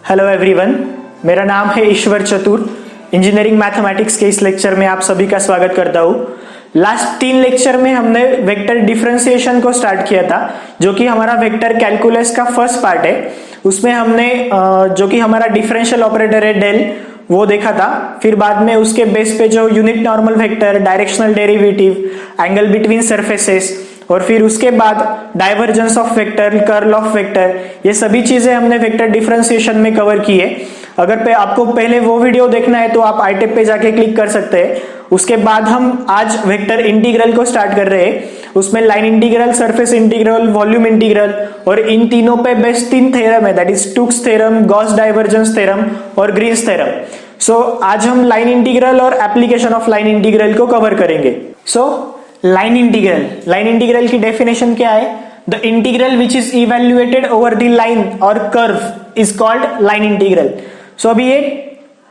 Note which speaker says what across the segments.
Speaker 1: Hello everyone, मेरा नाम है ईश्वर चतुर। इंजीनियरिंग मैथमेटिक्स के इस लेक्चर में आप सभी का स्वागत करता हूँ। लास्ट 3 लेक्चर में हमने वेक्टर डिफरेंशिएशन को स्टार्ट किया था, जो कि हमारा वेक्टर कैलकुलस का फर्स्ट पार्ट है। उसमें हमने जो कि हमारा डिफरेंशियल ऑपरेटर है डेल, वो देखा था। फिर बाद में उसके बेस पे जो unit normal vector, directional derivative, angle between surfaces, और फिर उसके बाद divergence of vector, curl of vector, ये सभी चीजें हमने वेक्टर डिफरेंशिएशन में कवर की है। अगर आपको पहले वो वीडियो देखना है तो आप आईटेप पे जाके क्लिक कर सकते हैं। उसके बाद हम आज वेक्टर इंटीग्रल को स्टार्ट कर रहे हैं। उसमें line integral, surface integral, volume integral, और इन तीनों पे बेस्ट 3 थ्योरम है, that is Stokes theorem, Gauss divergence theorem और ग्रीन्स थ्योरम। सो आज हम लाइन इंटीग्रल और एप्लीकेशन ऑफ लाइन इंटीग्रल को कवर करेंगे। लाइन इंटीग्रल की डेफिनेशन क्या है? The integral which is evaluated over the line और curve is called line integral. So अभी ये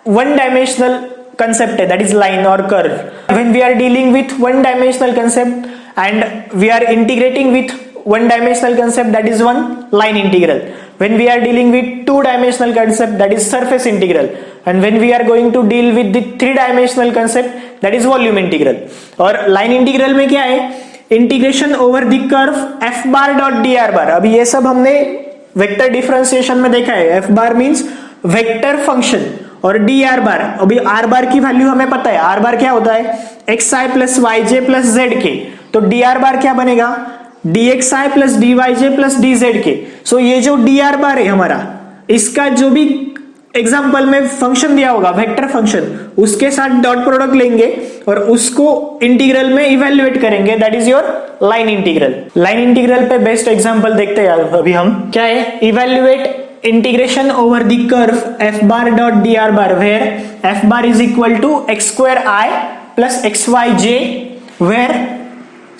Speaker 1: वन डायमेंशनल कंसेप्ट है, दैट इज लाइन और curve. When we are dealing with one dimensional concept and we are integrating with one dimensional concept, that is one line integral. When we are dealing with 2 dimensional concept, that is surface integral. And when we are going to deal with the 3 dimensional concept, that is volume integral. और line integral में क्या है? Integration over the curve f bar dot dr bar। अभी ये सब हमने vector differentiation में देखा है। f bar means vector function, और dr bar, अभी r bar की वैल्यू हमें पता है। r bar क्या होता है? xi plus yj plus zk। तो dr bar क्या बनेगा? dxi plus dyj plus dzk। सो ये जो dr बार है हमारा, इसका जो भी एग्जांपल में फंक्शन दिया होगा, वेक्टर फंक्शन, उसके साथ डॉट प्रोडक्ट लेंगे और उसको इंटीग्रल में इवेल्युएट करेंगे, that is your line integral. Line integral पे बेस्ट एग्जांपल देखते हैं अभी हम। क्या है? Evaluate integration over the curve f bar dot dr bar where f bar is equal to x square I plus xyj, where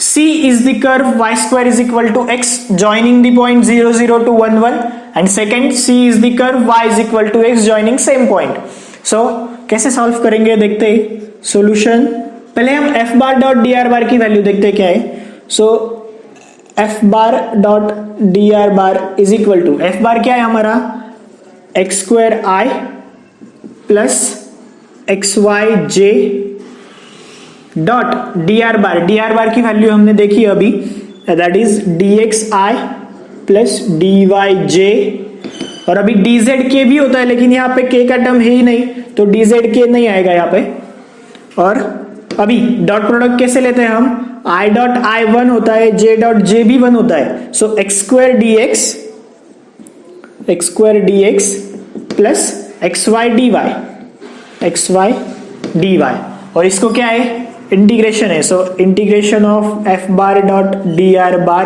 Speaker 1: C is the curve y square is equal to x joining the point 0 0 to 1 1, and second C is the curve y is equal to x joining same point. So कैसे solve करेंगे देखते हैं। Solution, पहले हम f bar dot dr bar की value देखते हैं क्या है। So f bar dot dr bar is equal to, f bar क्या है हमारा? x square I plus xyj dot dr बार की वैल्यू हमने देखी अभी, that is dxi plus dyj, और अभी dzk भी होता है, लेकिन यहाँ पे k का टर्म है ही नहीं, तो dzk नहीं आएगा यहाँ पे। और अभी डॉट प्रोडक्ट कैसे लेते हैं हम? i डॉट i 1 होता है, j डॉट j भी 1 होता है। So x square dx plus xy dy, और इसको क्या है? इंटीग्रेशन है। सो integration of f bar dot dr bar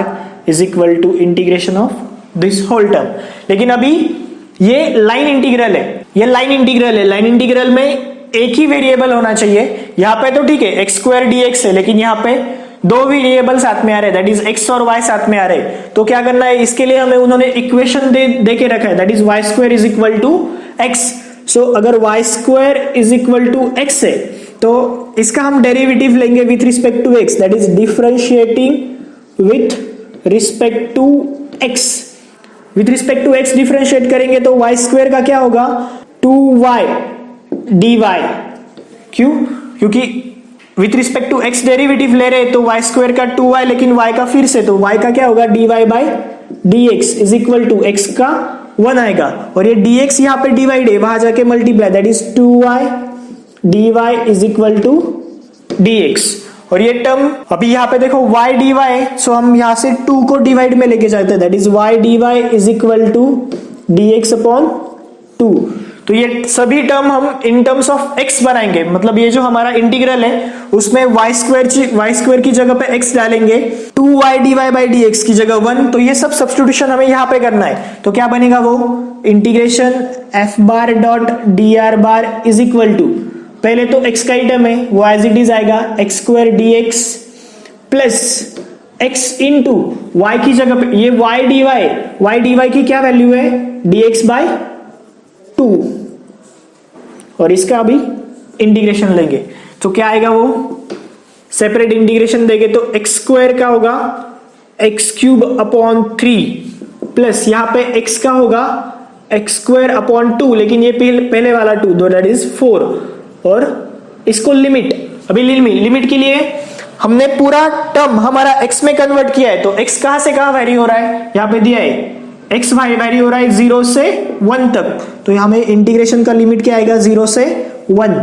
Speaker 1: is equal to integration of this whole term. लेकिन अभी ये लाइन इंटीग्रल है, ये लाइन इंटीग्रल है। लाइन इंटीग्रल में एक ही वेरिएबल होना चाहिए। यहाँ पे तो ठीक है x स्क्वायर dx है, लेकिन यहाँ पे 2 वेरिएबल साथ में आ रहे हैं, दैट इज x और y साथ में आ रहे हैं। तो क्या करना है? इसके लिए हमें उन्होंने इक्वेशन दे के रखा है, that is y square is equal to x। So अगर y square is equal to x है तो इसका हम डेरिवेटिव लेंगे with respect to x, that is differentiating with respect to x। With respect to x differentiate करेंगे तो y square का क्या होगा? 2y dy। क्यों? क्योंकि with respect to x derivative ले रहे तो y स्क्वायर का 2y, लेकिन y का फिर से, तो y का क्या होगा? dy by dx is equal to x का 1 आएगा, और ये dx यहाँ पे डिवाइड है, वहां जाके multiply, that is 2y dy is equal to dx। और ये टर्म अभी यहाँ पे देखो y dy है, सो हम यहाँ से 2 को डिवाइड में लेके जाते हैं, that is y dy is equal to dx upon 2। तो ये सभी टर्म हम इन टर्म्स ऑफ x बनाएंगे, मतलब ये जो हमारा इंटीग्रल है उसमें y स्क्वायर की जगह पे x डालेंगे, 2y dy बाई dx की जगह 1। तो ये सब सब्स्टिट्यूशन हमें यहाँ पे करना है। तो क्या बनेगा वो? Integration f bar dot dr bar is equal to, पहले तो x का ही टर्म है वो एज इट इज आएगा, x square dx plus x into y की जगह पे ये y dy की क्या वैल्यू है? dx बाय 2, और इसका अभी इंटीग्रेशन लेंगे तो क्या आएगा? वो सेपरेट इंटीग्रेशन देंगे तो x स्क्वायर का होगा x क्यूब अपॉन 3 प्लस यहाँ पे x का होगा एक्स स्क्वायर अपॉन 2, लेकिन ये पहले वाला 2 दो दैट इज 4, और इसको लिमिट, अभी लिमिट के लिए हमने पूरा टर्म हमारा x में कन्वर्ट किया है, तो x कहां से कहां वेरी हो रहा है, यहां पे दिया है x वेरी हो रहा है 0 से 1 तक, तो यहां में इंटीग्रेशन का लिमिट क्या आएगा 0 से 1,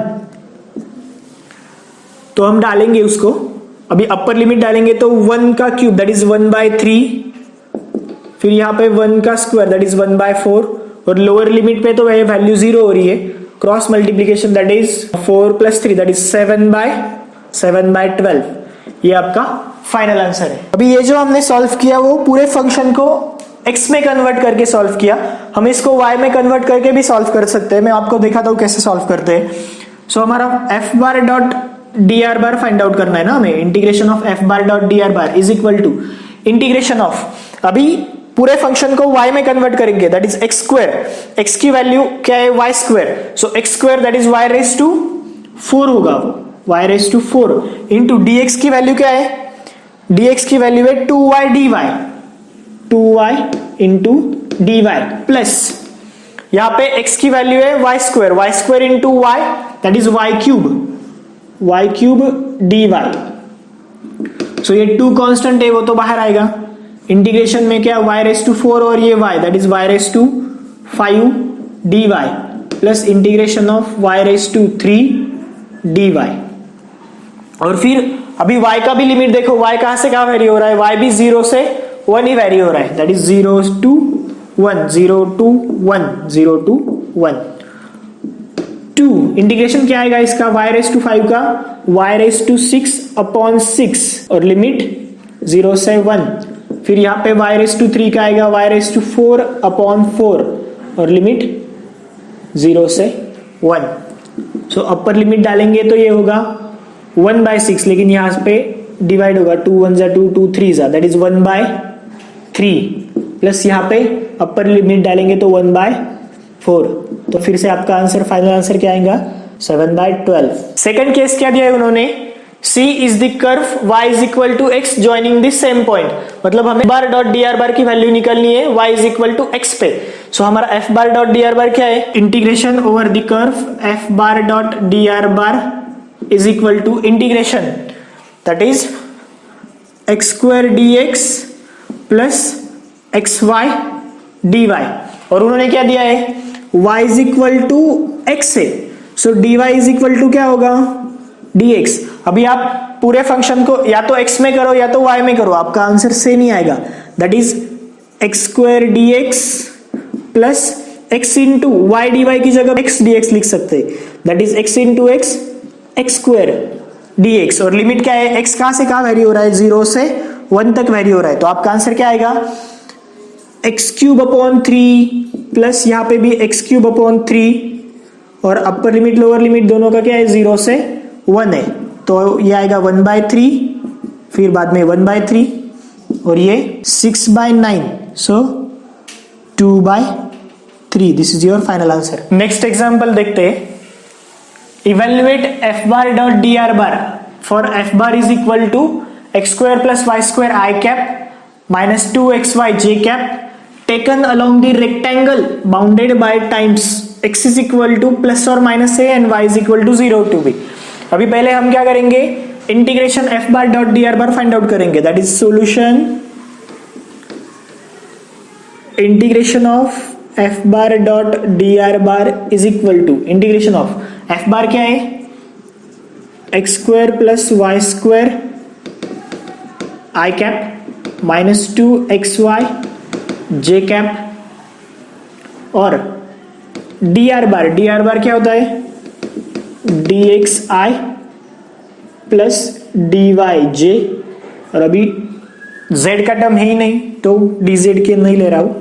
Speaker 1: तो हम डालेंगे उसको, अभी अपर लिमिट डालेंगे तो 1 का क्यूब दैट इज 1/3, फिर यहाँ पे 1 का स्क्वायर दैट इज 1/4, और लोअर लिमिट पे तो वह वैल्यू 0 हो रही है, cross multiplication that is 4 + 3 that is 7/12, ये आपका फाइनल आंसर है। अभी ये जो हमने सॉल्व किया वो पूरे फंक्शन को x में कन्वर्ट करके सॉल्व किया, हम इसको y में कन्वर्ट करके भी सॉल्व कर सकते हैं, मैं आपको दिखाता हूं कैसे सॉल्व करते हैं। सो हमारा f bar dot dr bar find out करना है ना हमें, integration of f bar dot dr bar is equal to integration of, अभी पूरे फंक्शन को y में कन्वर्ट करेंगे that is x square, x की वैल्यू क्या है y square, so x square that is y raise to 4 होगा, वो y raise to 4 into dx की वैल्यू क्या है, dx की वैल्यू है 2y dy, 2y into dy plus यहां पे x की वैल्यू है y square into y that is y cube dy, सो ये 2 कांस्टेंट है वो तो बाहर आएगा, इंटीग्रेशन में क्या y रेज टू 4 और ये y that is y raise to 5 dy plus integration of y raise to 3 dy, और फिर अभी y का भी लिमिट देखो, y कहां से कहां वेरी हो रहा है, y भी 0 से 1 ही वेरी हो रहा है that is 0 to 1, 0 to 1, 0 to 1, 2 integration क्या आएगा इसका y रेज टू 5 का y रेज टू 6/6 और लिमिट 0 से 1, फिर यहाँ पे y रेज टू 3 का आएगा y रेज टू 4/4 और लिमिट 0 से 1, सो अपर लिमिट डालेंगे तो ये होगा 1/6, लेकिन यहाँ पे डिवाइड होगा 2 1 जा 2 2 3 जा दैट इज 1/3 प्लस यहाँ पे अपर लिमिट डालेंगे तो 1/4, तो फिर से आपका आंसर फाइनल आंसर क्या आएगा 7/12। सेकंड केस क्या दिया है उन्होंने, C is the curve y is equal to x joining this same point, मतलब हमें बार डॉट dr बार की वैल्यू निकालनी है y is equal to x पे, सो हमारा f bar dot dr bar क्या है, integration over the curve f bar dot dr bar is equal to integration that is x square dx plus xy dy, और उन्होंने क्या दिया है y is equal to x है, so dy is equal to क्या होगा dx, अभी आप पूरे फंक्शन को या तो x में करो या तो y में करो, आपका आंसर सेम ही आएगा that is x square dx plus x into Y D Y की जगह x dx लिख सकते हैं that is x into x square dx, और लिमिट क्या है x कहां से कहां वेरी हो रहा है 0 से 1 तक वेरी हो रहा है, तो आपका आंसर क्या आएगा x³ प्लस यहाँ पे भी x³ और अपर लिमिट लोअर लिमिट दोनों का क्या है 0 से 1 है, तो ये आएगा 1/3, फिर बाद में 1/3 और ये 6/9, so 2/3, this is your final answer. Next example देखते हैं, evaluate f bar dot dr bar for f bar is equal to x square plus y square i cap minus 2xy j cap taken along the rectangle bounded by times x is equal to plus और minus a and y is equal to 0 to b। अभी पहले हम क्या करेंगे, integration f bar dot dr bar find out करेंगे that is solution integration of f bar dot dr bar is equal to integration of f bar क्या है x square plus y square i cap minus 2xy j cap और dr bar क्या होता है dxi plus dyj, और अभी z का term है ही नहीं तो dz के नहीं ले रहा हूं,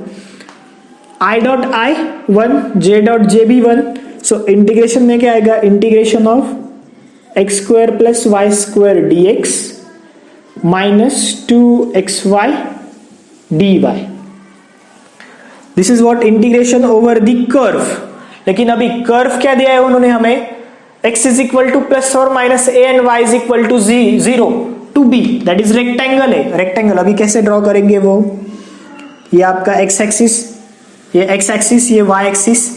Speaker 1: i dot i 1 j dot j भी 1, सो इंटीग्रेशन में क्या आएगा integration of x square plus y square dx minus 2xy dy, this is what integration over the curve. लेकिन अभी कर्व क्या दिया है उन्होंने हमें x is equal to plus और minus a and y is equal to 0 to b, that is rectangle है, rectangle अभी कैसे ड्रॉ करेंगे वो, ये आपका x एक्सिस ये एक्स एक्सिस, ये वाई एक्सिस,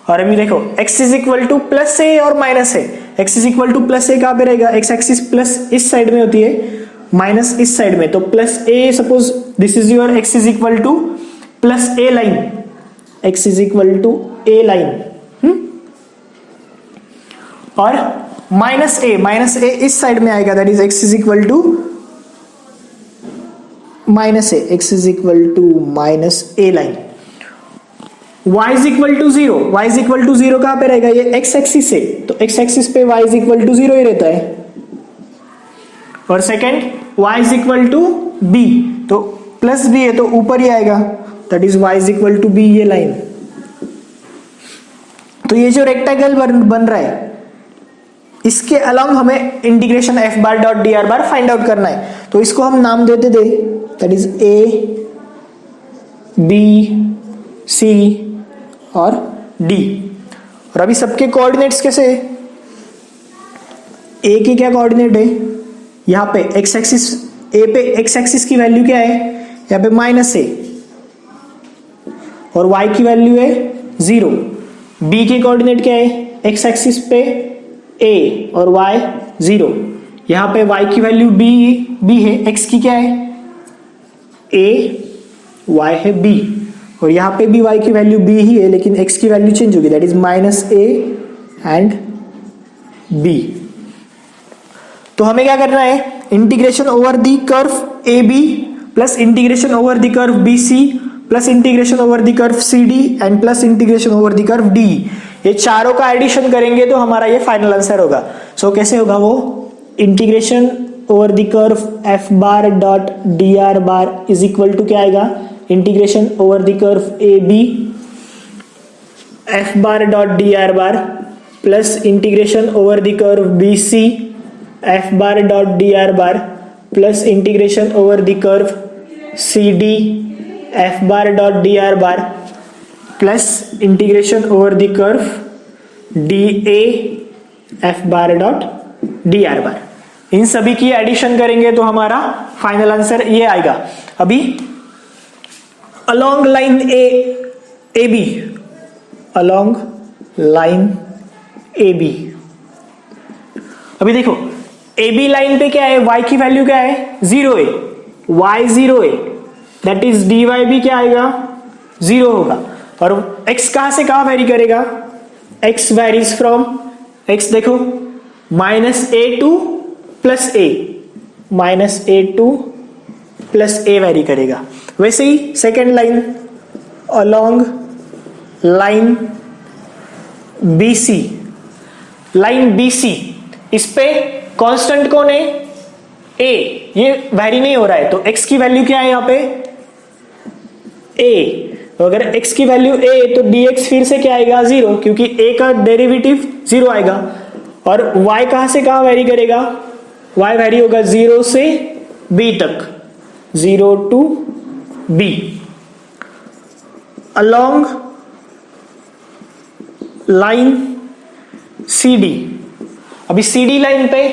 Speaker 1: और अभी देखो x is equal to plus a और minus a. x is equal to plus a कहाँ पे रहेगा, एक्स एक्सिस प्लस इस साइड में होती है, माइनस इस साइड में, तो plus a, suppose this is your x is equal to plus a line, x is equal to a line, और माइनस ए इस साइड में आएगा, that is x is equal to minus a, x is equal to minus a line. y is equal to zero, y is equal to zero कहां पे रहेगा, ये x axis है, तो x एक्सिस पे y is equal to zero ही रहता है। और second y is equal to b, तो प्लस b है तो ऊपर ही आएगा, that is y is equal to b, ये लाइन। तो ये जो रेक्टेंगल बन रहा है, इसके अलोंग हमें integration f bar dot D R बार फाइंड आउट करना है, तो इसको हम नाम देते थे, that is a b c और d। और अभी सबके कोऑर्डिनेट्स कैसे है, a के क्या कोऑर्डिनेट है, यहाँ पे x एक्सिस, a पे x एक्सिस की वैल्यू क्या है, यहाँ पे माइनस ए, और y की वैल्यू है जीरो। b के कोऑर्डिनेट क्या है, x एक्सिस पे a और y जीरो, यहाँ पे y की वैल्यू b है, x की क्या है a, y है b, और यहाँ पे भी y की वैल्यू b ही है, लेकिन x की वैल्यू चेंज होगी, that is minus a and b। तो हमें क्या करना है, integration over the curve A B plus integration over the curve B C plus integration over the curve C D and plus integration over the curve D, ये चारों का addition करेंगे तो हमारा ये फाइनल आंसर होगा। सो कैसे होगा वो, integration over the curve F bar dot D R bar is equal to क्या आएगा, integration over the curve A B F bar dot D R bar plus integration over the curve B C F bar dot D R bar plus integration over the curve C D F bar dot D R bar plus integration over the curve D A F bar dot D R बार। इन सभी की addition करेंगे तो हमारा final answer ये आएगा। अभी along line A B, along line A B, अभी देखो ए बी लाइन पे क्या है, y की वैल्यू क्या है, जीरो है, y जीरो है, दैट इज डी वाई भी क्या आएगा, जीरो होगा। और x कहां से कहां वेरी करेगा, x वेरीज फ्रॉम, x देखो minus a to plus a, minus a to plus a vary करेगा। वैसे ही second line along line B C, line B C, इस पे कांस्टेंट कौन है, a, ये वेरी नहीं हो रहा है, तो x की वैल्यू क्या है यहाँ पे a, तो अगर x की वैल्यू a तो dx फिर से क्या आएगा, जीरो, क्योंकि a का डेरिवेटिव जीरो आएगा। और y कहां से कहां वेरी करेगा, y वेरी होगा जीरो से b तक, zero to b along line C D. अभी सी डी लाइन पे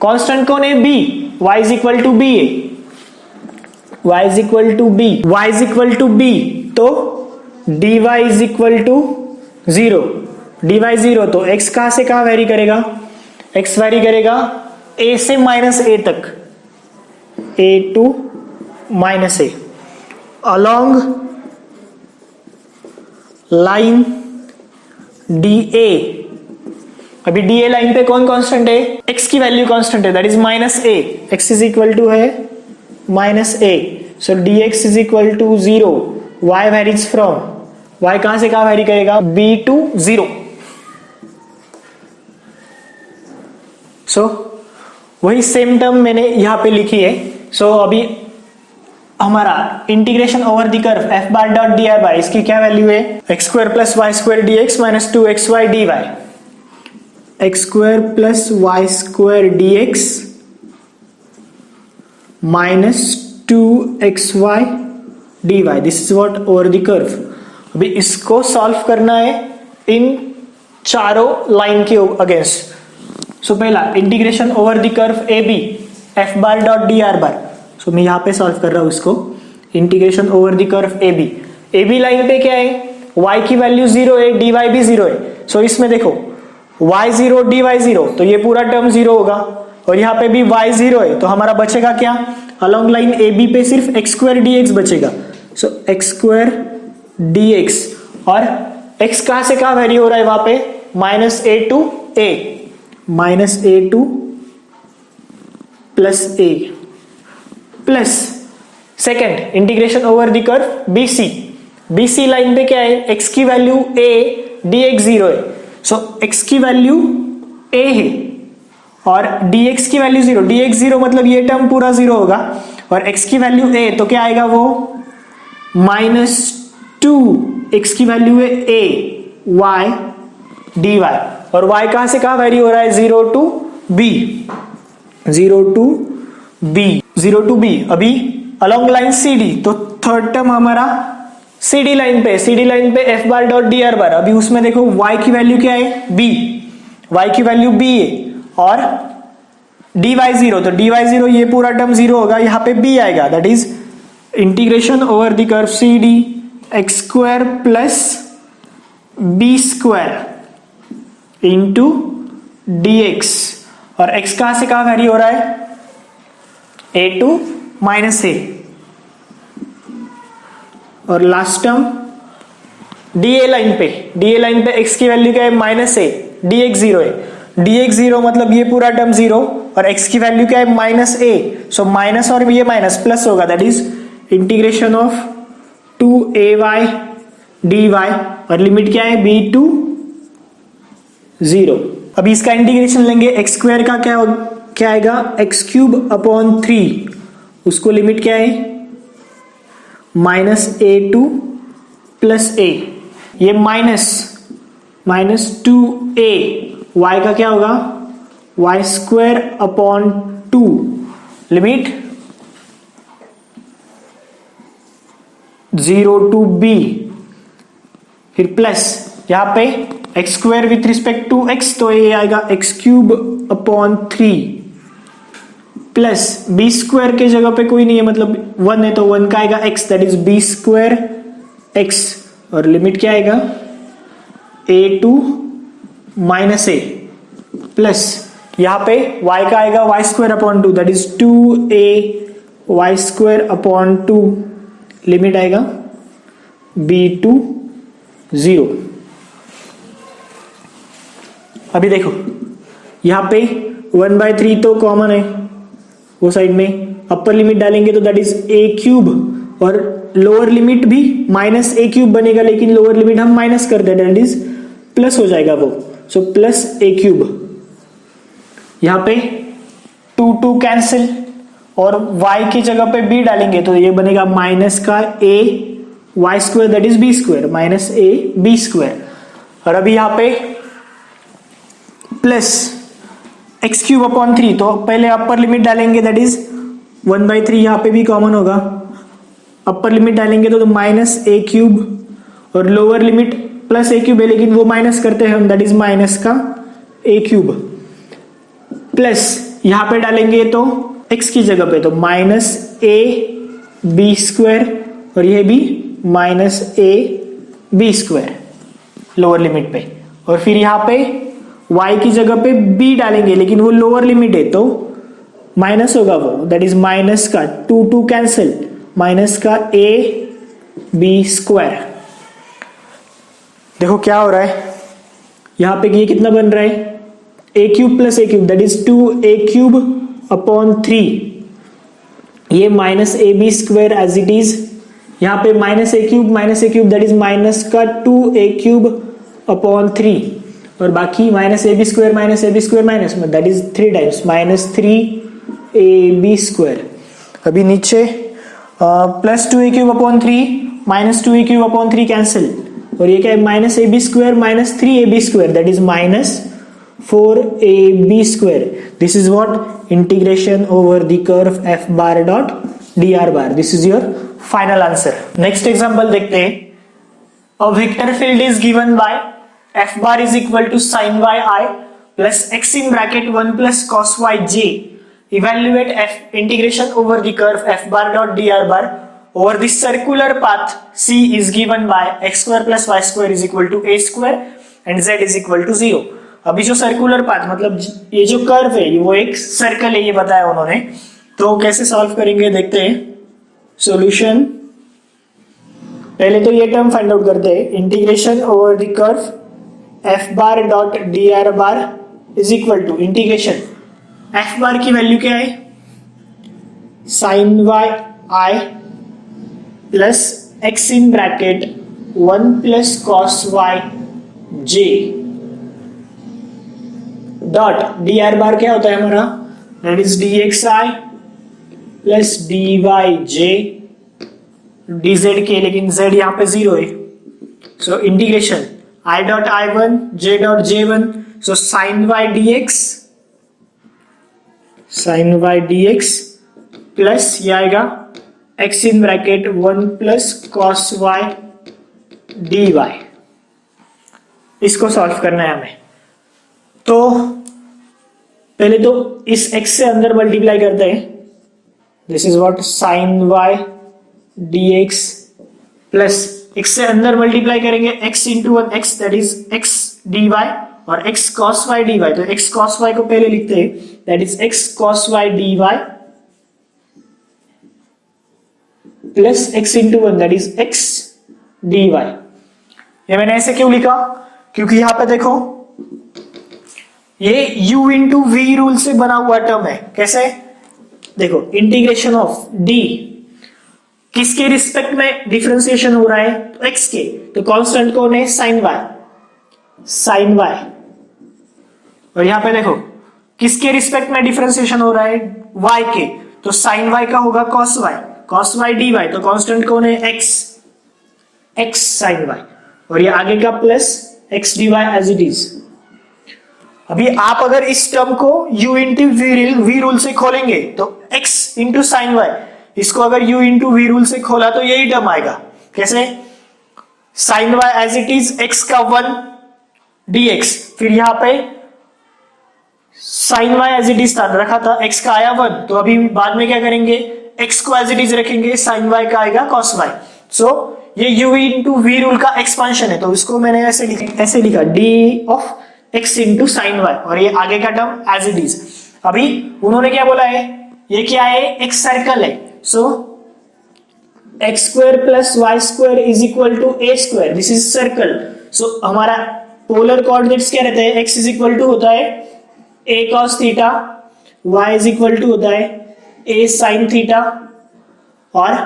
Speaker 1: कांस्टेंट कौन है, b, y is equal to b है, y is equal to b, y is equal to b, तो dy is equal to zero, dy zero, तो x कहां से कहां वेरी करेगा, x वेरी करेगा a से माइनस a तक, a to minus a along line DA। अभी DA लाइन पे कौन कांस्टेंट है, x की वैल्यू कांस्टेंट है, that is minus a, x is equal to है minus a, so dx is equal to zero, y varies from, y कहां से कहां वेरी करेगा, b टू जीरो। सो वही सेम टर्म मैंने यहां पे लिखी है। सो अभी हमारा integration over the curve F bar dot D R bar, इसकी क्या वैल्यू है, X square plus Y square D X minus two X Y D Y, X square plus Y square D X minus two X Y D Y, this is what over the curve. अभी इसको solve करना है इन चारों line के against. So पहला integration over the curve A B F bar dot D R bar, so मैं यहां पे सॉल्व कर रहा हूं इसको, integration over the curve A B A B line पे क्या है, y की वैल्यू 0 है, dy भी 0 है। सो इसमें देखो y0 dy 0, तो ये पूरा टर्म 0 होगा, और यहाँ पे भी y0 है, तो हमारा बचेगा क्या, अलोंग लाइन ए बी पे सिर्फ x स्क्वायर dx बचेगा। सो x स्क्वायर dx, और x कहां से कहां वेरी हो रहा है वहां पे, -a to a, -a to plus a, plus second integration over the curve BC line पे क्या है, x की वैल्यू a, dx 0 है। सो x की वैल्यू a है और dx की वैल्यू 0, dx 0 मतलब ये टर्म पूरा 0 होगा, और x की वैल्यू a, तो क्या आएगा वो -2, x की वैल्यू है a y dy, और y कहां से कहां वेरी हो रहा है, 0 टू b, 0 टू b। अभी अलोंग लाइन CD, तो थर्ड टर्म हमारा CD लाइन पे f बार डॉट dr बार। अभी उसमें देखो y की वैल्यू क्या है, b, y की वैल्यू b है, और dy 0, तो dy 0 ये पूरा टर्म 0 होगा, यहाँ पे b आएगा, that is integration over the curve CD x square plus b square into dx, और x कहां से कहां वेरी हो रहा है, a टू -a, और लास्ट टर्म DA लाइन पे x की वैल्यू क्या है, -a, dx 0 है, dx 0 मतलब ये पूरा टर्म 0, और x की वैल्यू क्या है, -a, सो माइनस और ये माइनस प्लस होगा, that is integration of 2ay dy, और लिमिट क्या है, b टू 0। अभी इसका इंटीग्रेशन लेंगे, x स्क्वायर का क्या आएगा, x³ अपॉन 3, उसको लिमिट क्या है, -a2 प्लस a, ये -2a, y का क्या होगा, y square upon 2, limit 0 to b, फिर प्लस यहां पे x square with respect to x, तो ये आएगा x³ upon 3, plus b square के जगह पे कोई नहीं है, मतलब 1 है, तो 1 का आएगा x, that is b square x, और लिमिट क्या आएगा, a टू -a, प्लस यहां पे y का आएगा y square upon 2, that is 2a y square upon 2, limit आएगा b टू 0। अभी देखो यहां पे 1/3 तो कॉमन है, वो साइड में अपर लिमिट डालेंगे तो दैट इज a³, और लोअर लिमिट भी -a³ बनेगा, लेकिन लोअर लिमिट हम माइनस कर दें, दैट इज प्लस हो जाएगा वो, सो प्लस a³। यहां पे 2 कैंसिल, और y की जगह पे b डालेंगे तो ये बनेगा माइनस का a y square, that is b square, -a b square, और अभी यहां पे प्लस x³ अपॉन 3, तो पहले अपर लिमिट डालेंगे, दैट इज 1/3, यहां पे भी कॉमन होगा, अपर लिमिट डालेंगे तो -a³, और लोअर लिमिट +a³ है, लेकिन वो माइनस करते हैं हम, दैट इज माइनस का a³, प्लस यहां पे डालेंगे तो x की जगह पे तो -a b स्क्वायर, और ये भी -a b square lower limit पे, और फिर यहां पे y की जगह पे b डालेंगे, लेकिन वो लोअर लिमिट है तो माइनस होगा वो, दैट इज माइनस का 2 कैंसिल, माइनस का a b स्क्वायर। देखो क्या हो रहा है, यहां पे ये कितना बन रहा है, a³ plus a³, that is 2a³ upon 3, ये -ab square as it is, यहां पे -a³ दैट इज माइनस का 2a³ अपॉन 3, और बाकी -ab स्क्वायर माइनस में, that is 3 times -3ab square. अभी नीचे +2a³ upon 3, -2a³ upon 3 cancel, और ये क्या है, -ab square -3ab square, that is -4ab square. This is what, integration over the curve f bar dot dr bar. This is your final answer. Next example देखते हैं। A vector field is given by f bar is equal to sin y I plus x in bracket 1 plus cos y j. Evaluate f integration over the curve f bar dot dr bar over this circular path C is given by x square plus y square is equal to a square and z is equal to 0। अभी जो circular path मतलब ये जो curve है वो एक circle है, ये बताया उन्होंने। तो कैसे सॉल्व करेंगे देखते हैं। सॉल्यूशन, पहले तो ये टर्म फाइंड आउट करते हैं। Integration over the curve f bar dot dr bar is equal to integration f bar की वैल्यू क्या है, sin y i plus x in bracket 1 plus cos y j dot dr bar क्या होता है हमारा, that is dxi plus dyj dz के, लेकिन z यहाँ पे 0 है। सो integration i dot i1 j dot j1, so sin y dx plus ये आएगा x in bracket 1 plus cos y dy। इसको सॉल्व करना है हमें। तो पहले तो इस x से अंदर मल्टीप्लाई करते हैं। This is what sin y dx plus x से अंदर मल्टीप्लाई करेंगे x into 1 x, that is x dy और x cos y dy। तो x cos y को पहले लिखते हैं, that is x cos y dy plus x into 1 that is x dy। ये मैंने ऐसे क्यों लिखा, क्योंकि यहां पे देखो ये u इंटू वी रूल से बना हुआ टर्म है। कैसे, देखो इंटीग्रेशन ऑफ d किसके रिस्पेक्ट में डिफरेंशिएशन हो रहा है, तो x के, तो कांस्टेंट कौन है, sin y। और यहां पे देखो किसके रिस्पेक्ट में डिफरेंशिएशन हो रहा है, y के, तो sin y का होगा cos y dy। तो कांस्टेंट कौन है, x sin y, और ये आगे का plus x dy as it is. अभी आप अगर इस टर्म को u इंटू वी रूल से खोलेंगे तो x इंटू साइन वाई, इसको अगर u इंटू वी रूल से खोला तो यही टर्म आएगा। कैसे, sine Y as it is x का 1 dx, फिर यहां पे sine Y as it is रखा था, x का आया 1, तो अभी बाद में क्या करेंगे, x को एज इट इज रखेंगे, साइन वाई का आएगा cos y। सो ये u इंटू वी रूल का एक्सपांशन है, तो इसको मैंने ऐसे लिखा d of x into sine Y, और ये आगे का टर्म एज इट इज। अभी उन्होंने क्या बोला है, ये क्या है, एक सर्कल है। So x square plus Y square is equal to a square, this is circle. So हमारा पोलर कोऑर्डिनेट्स क्या रहते हैं, x इज इक्वल टू होता है a cos theta, y is equal to होता है a sin थीटा, और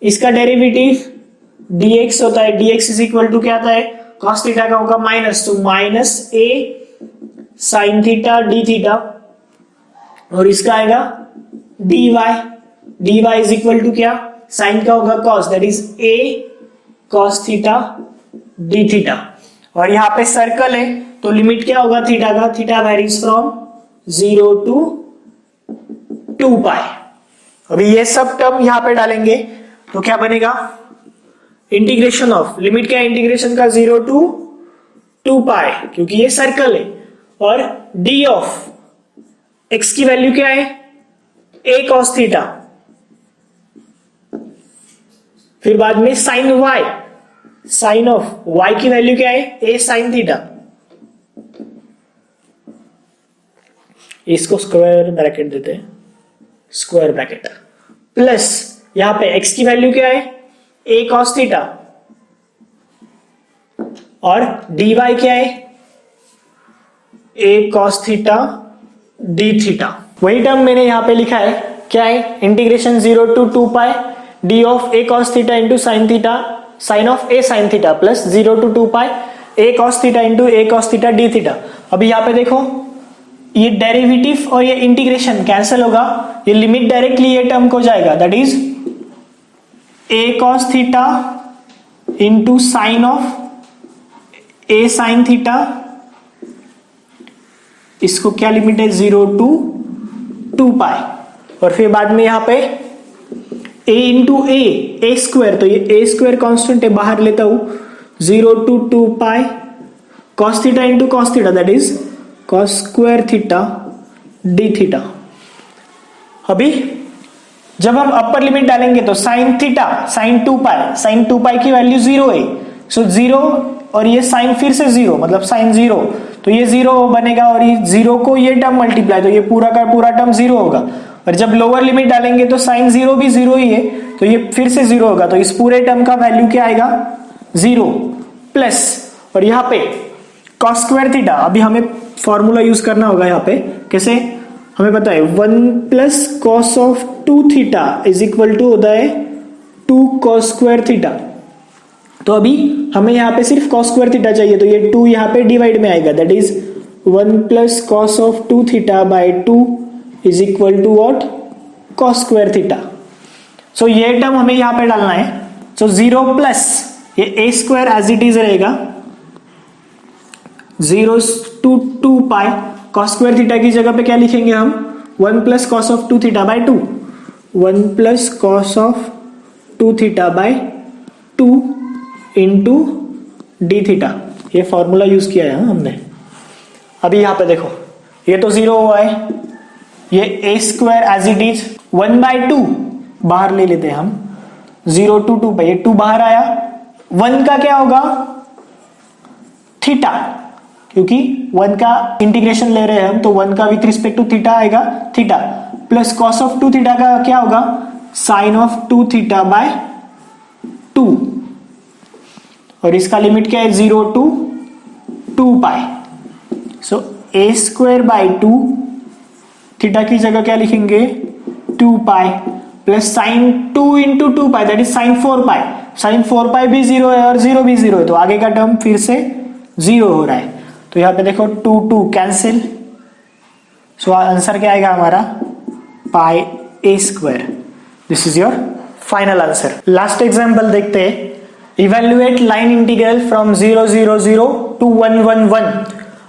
Speaker 1: इसका डेरिवेटिव dx होता है, dx इज इक्वल टू क्या आता है, cos थीटा का होगा माइनस, तो minus a sin theta d theta, और इसका आएगा dy इज इक्वल टू क्या, साइन का होगा cos, that is a cos theta d theta. और यहाँ पे सर्कल है तो लिमिट क्या होगा थीटा का, थीटा वेरीज फ्रॉम 0 टू 2 पाई। अभी ये सब टर्म यहाँ पे डालेंगे तो क्या बनेगा, इंटीग्रेशन ऑफ, लिमिट क्या है इंटीग्रेशन का, 0 टू 2 पाई, क्योंकि ये सर्कल है, और d ऑफ x की वैल्यू क्या है, a cos थीटा, फिर बाद में sine y, sine of y की वैल्यू क्या है, a sin थीटा, इसको स्क्वायर ब्रैकेट देते हैं, स्क्वायर ब्रैकेट, प्लस यहां पे x की वैल्यू क्या है, a cos थीटा, और dy क्या है, a cos theta d theta. वही टर्म मैंने यहां पे लिखा है, क्या है, integration 0 to 2 pi d of a cos theta into sine theta, sine of a sin theta, plus 0 to 2 pi a cos theta into a cos theta d theta. अभी यहां पे देखो ये डेरिवेटिव और ये इंटीग्रेशन कैंसिल होगा, ये limit directly ये टर्म को जाएगा, that is a cos theta into sign of a sin theta, इसको क्या लिमिट है, 0 टू 2 पाई, और फिर बाद में यहां पे a इंटू ए स्क्वायर, तो ये a स्क्वायर कॉन्स्टेंट है, बाहर लेता हूं, 0 to 2 pi cos theta into cos theta, that is cos square theta d theta. अभी जब हम अपर लिमिट डालेंगे तो साइन थीटा साइन 2 पाई की वैल्यू 0 है, सो 0 और ये साइन फिर से 0 मतलब साइन 0, तो ये 0 बनेगा और ये 0 को ये टर्म मल्टीप्लाई, तो ये पूरा का पूरा टर्म 0 होगा। और जब लोअर लिमिट डालेंगे तो साइन 0 भी 0 ही है, तो ये फिर से 0 होगा, तो इस पूरे टर्म का वैल्यू क्या आएगा 0 प्लस, और यहाँ पे कॉस स्क्वायर थीटा, अभी हमें फॉर्मूला यूज करना होगा यहाँ पे, कैसे हमें पता है 1 plus cos of 2 theta is equal to होता है 2 कॉस स्क्वायर थीटा। तो अभी हमें यहाँ पे सिर्फ कॉस स्क्वायर थीटा चाहिए, तो ये 2 यहाँ पे डिवाइड में आएगा, that is 1 plus cos of 2 theta by 2 is equal to what cos square theta. So ये टर्म हमें यहाँ पे डालना है, सो 0 प्लस ये ए स्क्वायर एज इट इज रहेगा 0 to 2 pi cos square theta की जगह पे क्या लिखेंगे हम 1 plus cos of 2 theta by 2, 1 plus cos of 2 theta by 2 into D theta, ये फॉर्मूला यूज किया है हमने। अभी यहाँ पे देखो ये तो 0 हुआ है, ये ए स्क्वायर एज इट इज 1/2 बाहर ले लेते हैं हम, 0 to 2 पाई, ये 2 बाहर आया, 1 का क्या होगा थीटा, क्योंकि 1 का इंटीग्रेशन ले रहे हैं हम, तो 1 का विथ रिस्पेक्ट टू थीटा आएगा theta, plus cos of 2 theta का क्या होगा साइन ऑफ 2 थीटा बाय 2, और इसका लिमिट क्या है 0 to 2 pi, so a square by 2 theta की जगह क्या लिखेंगे 2 pi plus sine 2 into 2 pi that is sine 4 pi, sine 4 pi भी 0 है और 0 भी 0 है, तो आगे का टर्म फिर से 0 हो रहा है, तो यहाँ पे देखो 2 कैंसिल, सो आंसर क्या आएगा हमारा pi a square. This is your final answer. Last example देखते हैं, evaluate line integral from 0 0 0 to 1 1 1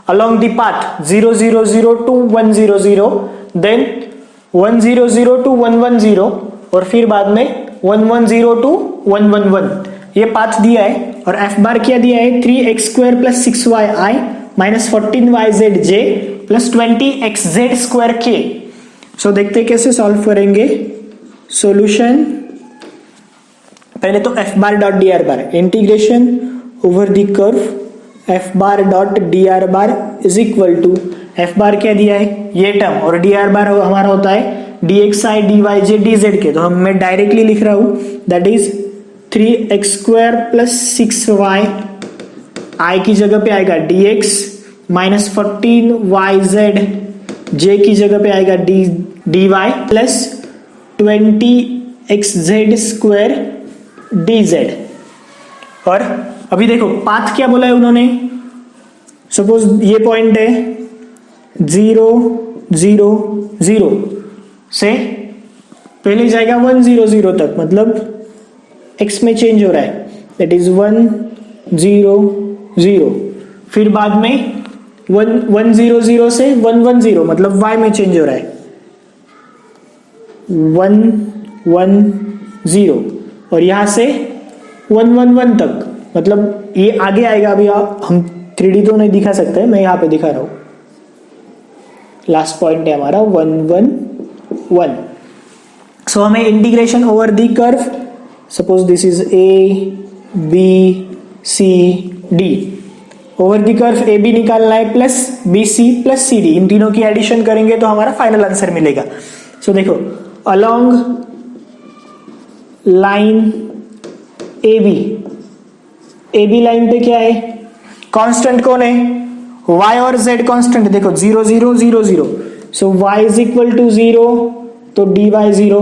Speaker 1: along the path 0 0 0 to 1 0 0, then 1 0 0 to 1 1 0, और फिर बाद में 1 1 0 to 1 1 1, ये पाथ दिया है, और एफ बार क्या दिया है 3x square plus 6y minus 14yzj plus 20xz square k। So देखते कैसे सॉल्व करेंगे। सॉल्यूशन, पहले तो F bar dot D R bar, integration over the curve F bar dot D R bar is equal to, F bar क्या दिया है ये term, और डी आर बार हमारा होता है D X I D Y J D Z के, तो हम मैं डायरेक्टली लिख रहा हूं that is 3x square plus 6y, I की जगह पे आएगा dx माइनस 14yz, j की जगह पे आएगा dy plus 20xz square dz। और अभी देखो पाथ क्या बोला है उन्होंने, सपोज ये पॉइंट है 0 0 0 से पहले जाएगा 1 0 0 तक, मतलब x में चेंज हो रहा है, दैट इज 1 0 0, फिर बाद में 1 0 0 से 1 1 0, मतलब y में चेंज हो रहा है 1 1 0, और यहां से 1 1 1 तक, मतलब ये आगे आएगा। अभी हम 3D तो नहीं दिखा सकते, मैं यहाँ पे दिखा रहा हूँ, लास्ट पॉइंट है हमारा 1 1 1। सो हमें integration over the curve, suppose this is A B C D, over the curve A B निकालना है plus B C plus C D, इन तीनों की एडिशन करेंगे तो हमारा फाइनल आंसर मिलेगा। सो देखो along line A B line पे क्या है, कांस्टेंट कौन है y और z कांस्टेंट, देखो 0 0 0 0, so y is equal to 0 तो dy 0,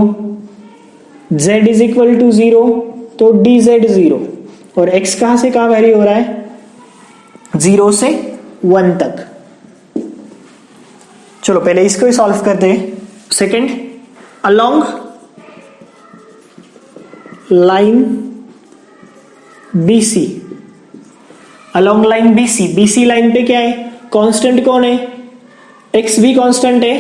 Speaker 1: z is equal to 0 तो dz 0, और x कहां से कहां वेरी हो रहा है 0 से 1 तक। चलो पहले इसको ही सॉल्व करते हैं। Second, along line BC, along line BC line पे क्या है, कांस्टेंट कौन है, x भी कांस्टेंट है,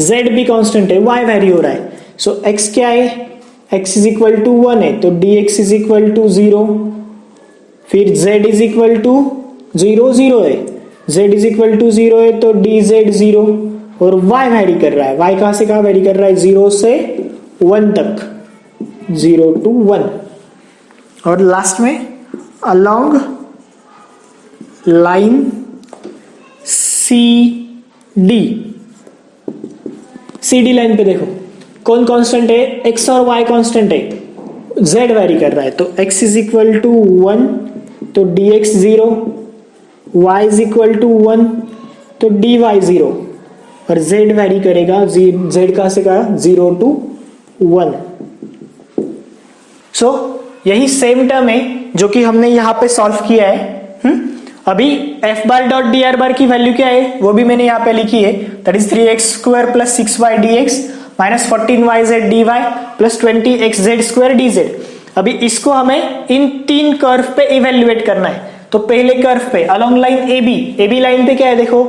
Speaker 1: z भी कांस्टेंट है, y वेरी हो रहा है, सो x क्या है, x इज इक्वल टू 1 है, तो dx इज इक्वल टू 0, फिर z इज इक्वल टू 0 0 है, z इज इक्वल टू 0 है तो dz 0, और y वेरी कर रहा है, y कहां से कहां वेरी कर रहा है 0 से 1 तक, 0 to 1। और लास्ट में along line C D line पे देखो कौन कांस्टेंट है, x और y कांस्टेंट है, z वेरी कर रहा है, तो x इज इक्वल टू 1 तो dx 0, y is equal to 1 तो dy 0, और z वेरी करेगा, z कहां से कहा, 0 to 1। सो यही सेम टर्म है जो कि हमने यहां पे सॉल्व किया है। अभी f bar dot D R बार की वैल्यू क्या है वो भी मैंने यहाँ पे लिखी है, that is 3x square plus 6y dx minus 14yz dy plus 20xz square dz। अभी इसको हमें इन तीन कर्व पे इवेल्युएट करना है। तो पहले कर्व पे अलोंग लाइन AB लाइन पे क्या है देखो,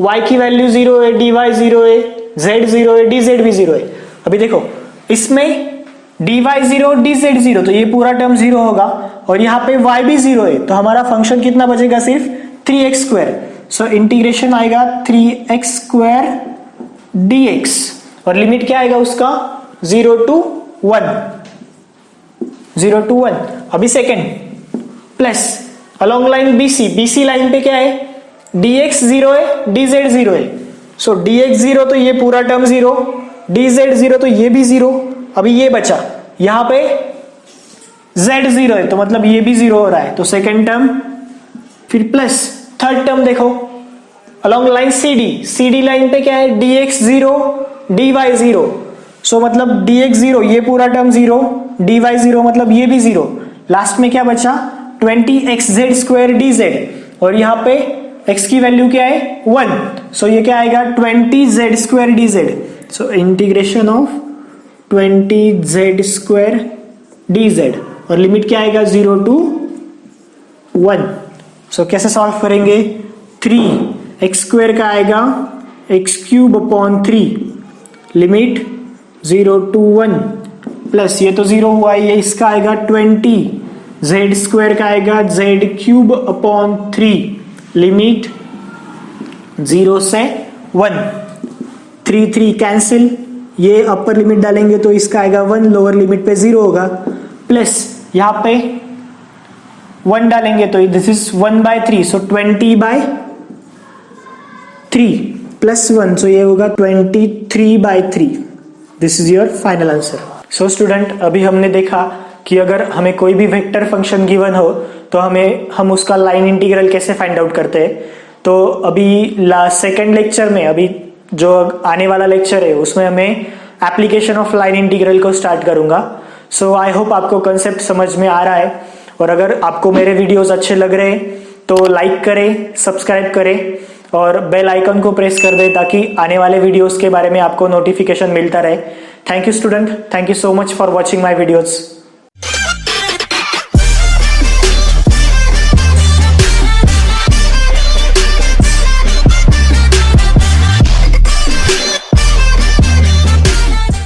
Speaker 1: y की वैल्यू 0 है, dy 0 है, z 0 है, dz भी 0 है। अभी देखो इसमें dy 0 dz 0, तो ये पूरा टर्म 0 होगा, और यहाँ पे y भी 0 है, तो हमारा फंक्शन कितना बचेगा, सिर्फ 3x स्क्वायर। सो इंटीग्रेशन आएगा 3x स्क्वायर dx, और लिमिट क्या आएगा उसका, 0 to 1, 0 to 1। अभी second plus along line BC line पे क्या है, dx 0 है, dz 0 है। सो dx 0 तो ये पूरा टर्म 0, dz 0 तो ये भी 0। अभी ये बचा, यहां पे z 0 है, तो मतलब ये भी 0 हो रहा है, तो सेकेंड टर्म, फिर प्लस थर्ड टर्म देखो अलोंग लाइन CD लाइन पे क्या है, dx 0 dy 0। सो मतलब dx 0 ये पूरा टर्म 0, dy 0 मतलब ये भी 0। लास्ट में क्या बचा, 20xz स्क्वायर dz, और यहाँ पे x की वैल्यू क्या है, 1। सो ये क्या आएगा, 20z square dz। So integration of 20z square dz, और लिमिट क्या आएगा, 0 to 1। सो कैसे सॉल्व करेंगे, 3x स्क्वायर का आएगा x cube upon 3, limit 0 to 1, plus ये तो 0 हुआ, ये इसका आएगा 20z स्क्वायर का आएगा z क्यूब अपॉन 3, लिमिट 0 से 1, 3 कैंसिल, ये अपर लिमिट डालेंगे तो इसका आएगा 1, लोअर लिमिट पे 0 होगा, प्लस यहाँ पे 1 डालेंगे तो दिस इज 1/3, सो 20/3 प्लस 1, सो ये होगा 23/3। This is your final answer. So student, अभी हमने देखा कि अगर हमें कोई भी वेक्टर फंक्शन गिवन हो तो हम उसका लाइन इंटीग्रल कैसे फाइंड आउट करते हैं। तो अभी सेकेंड लेक्चर में, अभी जो आने वाला लेक्चर है उसमें हमें एप्लीकेशन ऑफ लाइन इंटीग्रल को स्टार्ट करूंगा। सो आई होप आपको कंसेप्ट समझ में आ रहा है, और अगर आपको मेरे वीडियोस अच्छे लग रहे हैं तो लाइक करें, सब्सक्राइब करें और बेल आइकन को प्रेस कर दें ताकि आने वाले वीडियोस के बारे में आपको नोटिफिकेशन मिलता रहे। Thank you student, thank you so much for watching my videos.